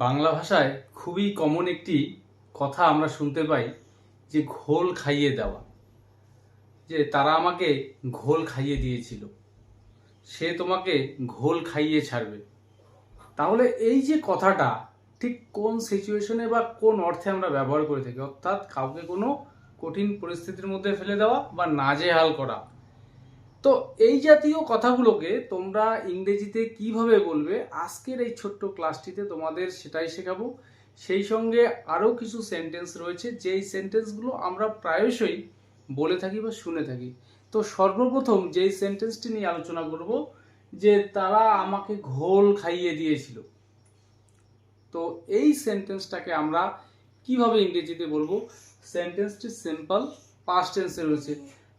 বাংলা ভাষায় খুবই কমন একটি কথা আমরা শুনতে পাই যে ঘোল খাইয়ে দেওয়া, যে তারা আমাকে ঘোল খাইয়ে দিয়েছিল, সে তোমাকে ঘোল খাইয়ে ছাড়বে। তাহলে এই যে কথাটা ঠিক কোন সিচুয়েশনে বা কোন অর্থে আমরা ব্যবহার করে থাকি, অর্থাৎ কাউকে কোনো কঠিন পরিস্থিতির মধ্যে ফেলে দেওয়া বা নাজেহাল করা। তো এই জাতীয় কথাগুলোকে তোমরা ইংরেজিতে কিভাবে বলবে, আজকের এই ছোট্ট ক্লাসটিতে তোমাদের সেটাই শেখাবো। সেই সঙ্গে আরও কিছু সেন্টেন্স রয়েছে যেই সেন্টেন্সগুলো আমরা প্রায়শই বলে থাকি বা শুনে থাকি। তো সর্বপ্রথম যেই সেন্টেন্সটি নিয়ে আলোচনা করব, যে তারা আমাকে ঘোল খাইয়ে দিয়েছিল। তো এই সেন্টেন্সটাকে আমরা কিভাবে ইংরেজিতে বলবো? সেন্টেন্সটি সিম্পল, পাস্ট টেন্সে রয়েছে।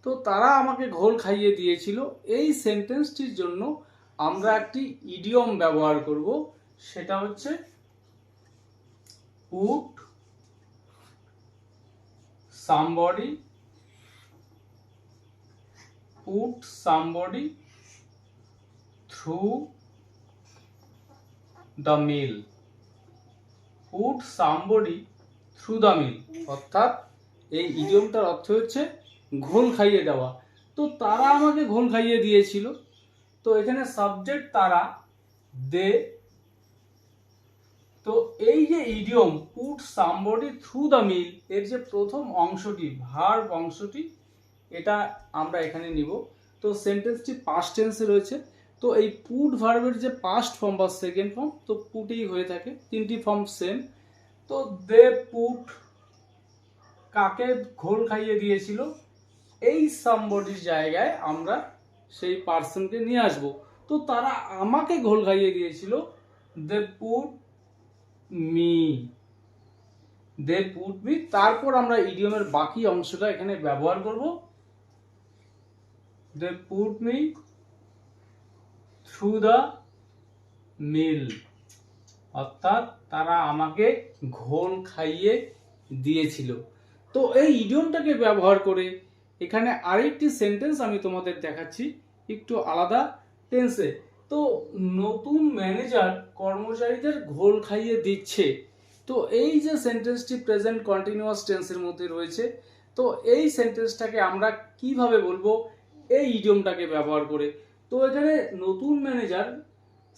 তো তারা আমাকে ঘোল খাইয়ে দিয়েছিল, এই সেন্টেন্সটির জন্য আমরা একটি ইডিয়ম ব্যবহার করব, সেটা হচ্ছে put somebody through the mill. Put somebody through the mill, অর্থাৎ এই ইডিয়মটার অর্থ হচ্ছে ঘোল খাইয়ে দেওয়া। তো তারা আমাকে ঘোল খাইয়ে দিয়েছিল, তো এখানে সাবজেক্ট তারা, দে। তো এই যে idiom put somebody through the mill, এর যে প্রথম অংশটি, ভার্ব অংশটি, এটা আমরা এখানে নিব। তো সেন্টেন্সটি পাস্ট টেন্সে রয়েছে। তো এই পুট ভার্বের যে পাস্ট ফর্ম বা সেকেন্ড ফর্ম, তো পুটেই হয়ে থাকে, তিনটি ফর্ম সেম। তো দে পুট, কাকে ঘোল খাইয়ে দিয়েছিল, এই সামবডির জায়গায় আমরা সেই পার্সনকে নিয়ে আসব। তো তারা আমাকে ঘোল খাইয়ে দিয়েছিল, দে পুট মি, তারপর আমরা ইডিয়মের বাকি অংশটা এখানে ব্যবহার করব, they put me through the mill, অর্থাৎ তারা আমাকে ঘোল খাইয়ে দিয়েছিল। তো এই ইডিয়মটাকে ব্যবহার করে এখানে আরেকটি সেন্টেন্স আমি তোমাদের দেখাচ্ছি একটু আলাদা টেন্সে। তো নতুন ম্যানেজার কর্মচারীদের ঘোল খাইয়ে দিচ্ছে। তো এই যে সেন্টেন্সটি প্রেজেন্ট কন্টিনিউয়াস টেন্সের মধ্যে রয়েছে, তো এই সেন্টেন্সটাকে আমরা কিভাবে বলবো এই ইডিয়মটাকে ব্যবহার করে? তো এখানে নতুন ম্যানেজার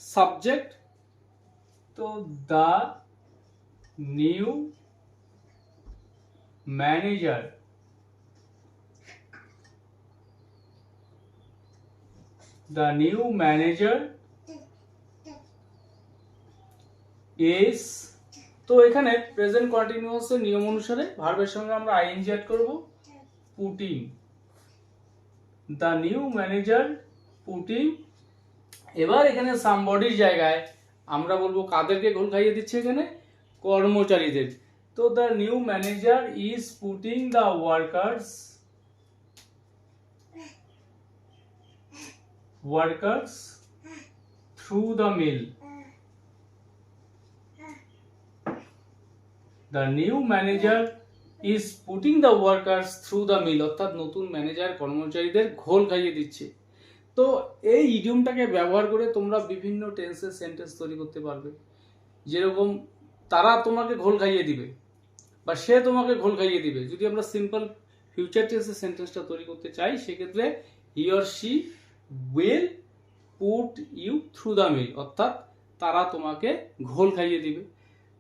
সাবজেক্ট, তো দ্য নিউ ম্যানেজার, ইজ। তো এখানে প্রেজেন্ট কন্টিনিউয়াস এর নিয়ম অনুসারে ভার্বের সঙ্গে আমরা আইএনজি অ্যাড করব, putting, the new manager putting. এবার এখানে সামবডির জায়গায় আমরা বলবো কাদেরকে ঘোল খাইয়ে দিচ্ছে, এখানে কর্মচারীদের। তো the new manager is putting the workers through the mill. The new manager is putting the workers through the mill, অর্থাৎ নতুন ম্যানেজার কর্মচারীদের ঘোল খাইয়ে দিচ্ছে। তো এই ইডিয়মটাকে ব্যবহার করে তোমরা বিভিন্ন টেন্সের সেন্টেন্স তৈরি করতে পারবে। যেরকম তারা তোমাকে ঘোল খাইয়ে দিবে বা সে তোমাকে ঘোল খাইয়ে দিবে। যদি আমরা সিম্পল ফিউচার টেন্সের সেন্টেন্সটা তৈরি করতে চাই, সেক্ষেত্রে he or she will put you through the mill, অর্থাৎ তারা তোমাকে ঘোল খাইয়ে দিবে।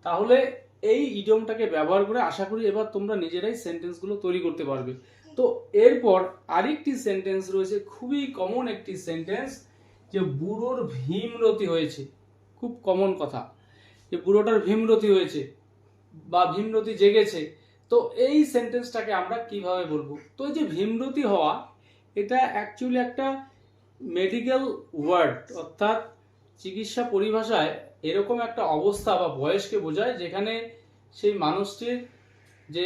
তাহলে এই ইডিয়মটাকে ব্যবহার করে আশা করি এবার তোমরা নিজেরাই সেন্টেন্সগুলো তৈরি করতে পারবে। তো এরপর আরেকটি সেন্টেন্স রয়েছে, খুবই কমন একটি সেন্টেন্স, যে বুড়োর ভীমরতি হয়েছে। খুব কমন কথা, যে বুড়োটার ভীমরতি হয়েছে বা ভীমরতি জেগেছে। তো এই সেন্টেন্সটাকে আমরা কিভাবে বলবো? তো এই যে ভীমরতি হওয়া, এটা অ্যাকচুয়ালি একটা মেডিকেল ওয়ার্ড, অর্থাৎ চিকিৎসা পরিভাষায় এরকম একটা অবস্থা বা বয়সকে বোঝায় যেখানে সেই মানুষটির যে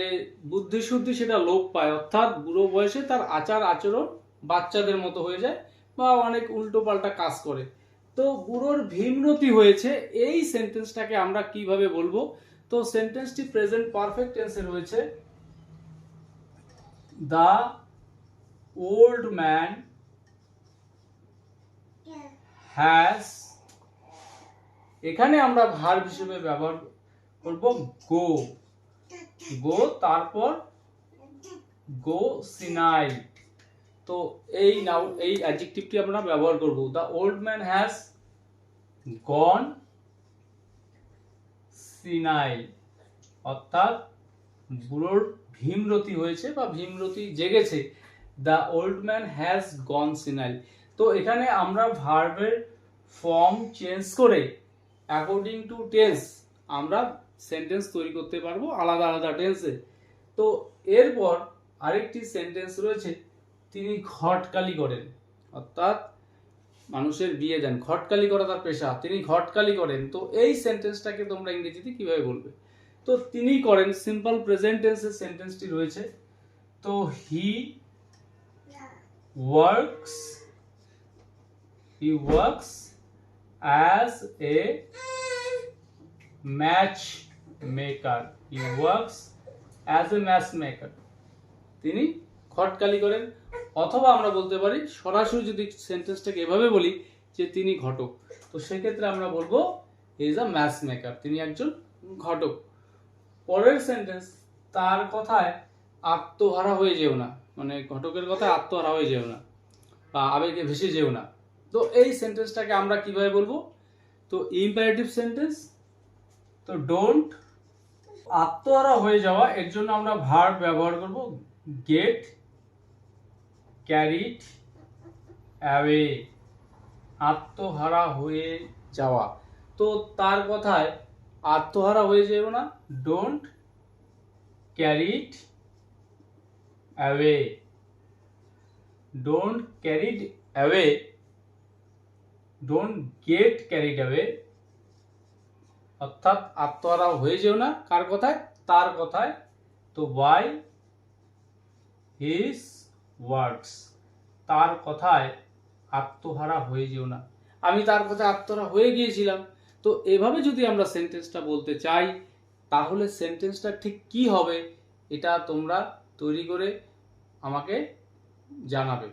বুদ্ধিশুদ্ধি সেটা লোপ পায়, অর্থাৎ বুড়ো বয়সে তার আচার আচরণ বাচ্চাদের মতো হয়ে যায় বা অনেক উল্টো পাল্টা কাজ করে। তো বুড়োর ভীমরতি হয়েছে, এই সেন্টেন্সটাকে আমরা কিভাবে বলবো? তো সেন্টেন্সটি প্রেজেন্ট পারফেক্ট টেন্সে রয়েছে, দ্য ওল্ড ম্যান has এখানে আমরা ভার্ব হিসেবে ব্যবহার করব গো, গো, তারপর গো সিনাই। তো এই অ্যাডজেক্টিভটি আমরা ব্যবহার করব। The old man has gone senile, অর্থাৎ বুড়োর ভীমরতি হয়েছে বা ভীমরতি জেগেছে। The old man has gone senile. তো এখানে আমরা ভার্বের ফর্ম চেঞ্জ করে অ্যাকর্ডিং টু টেন্স আমরা সেন্টেন্স তৈরি করতে পারবো আলাদা আলাদা টেন্সে। তো এরপর আরেকটি সেন্টেন্স রয়েছে, তিনি ঘটকালি করেন, অর্থাৎ মানুষের বিয়ে দেন, ঘটকালি করা তার পেশা, তিনি ঘটকালি করেন। তো এই সেন্টেন্সটাকে তোমরা ইংরেজিতে কিভাবে বলবে? তো তিনি করেন, সিম্পল প্রেজেন্ট টেন্সের সেন্টেন্সটি রয়েছে। তো he works as a match maker, he works as a match maker, তিনি ঘটকালি করেন। অথবা আমরা বলতে পারি সরাসরি যদি সেন্টেন্সটাকে এভাবে বলি যে তিনি ঘটক, তো সেক্ষেত্রে আমরা বলবো he is a match maker, তিনি একজন ঘটক। পরের সেন্টেন্স, তার কথায় আত্মহারা হয়ে যেও না, মানে ঘটকের কথায় আত্মহারা হয়ে যেও না বা আবেগে ভেসে যেও না। তো এই সেন্টেন্সটাকে আমরা কিভাবে বলবো? তো ইম্পারেটিভ সেন্টেন্স। তো ডোন্ট, আত্মহারা হয়ে যাওয়া, এর জন্য আমরা ভার্ব ব্যবহার করব গেট ক্যারিড অ্যাওয়ে, আত্মহারা হয়ে যাওয়া। তো তার কথায় আত্মহারা হয়ে যেও না, don't carried away, don't carried away, don't get carried away, অর্থাৎ আত্মহারা হয়ে যেও না। কার কথায়? তার কথায়। তো বাই হিজ ওয়ার্ডস, তার কথায় আত্মহারা হয়ে যেও না, আমি তার কথায় আত্মহারা হয়ে গিয়েছিলাম। তো এভাবে যদি আমরা সেন্টেন্সটা বলতে চাই তাহলে সেন্টেন্সটা ঠিক কি হবে এটা তোমরা তৈরি করে আমাকে জানাবে।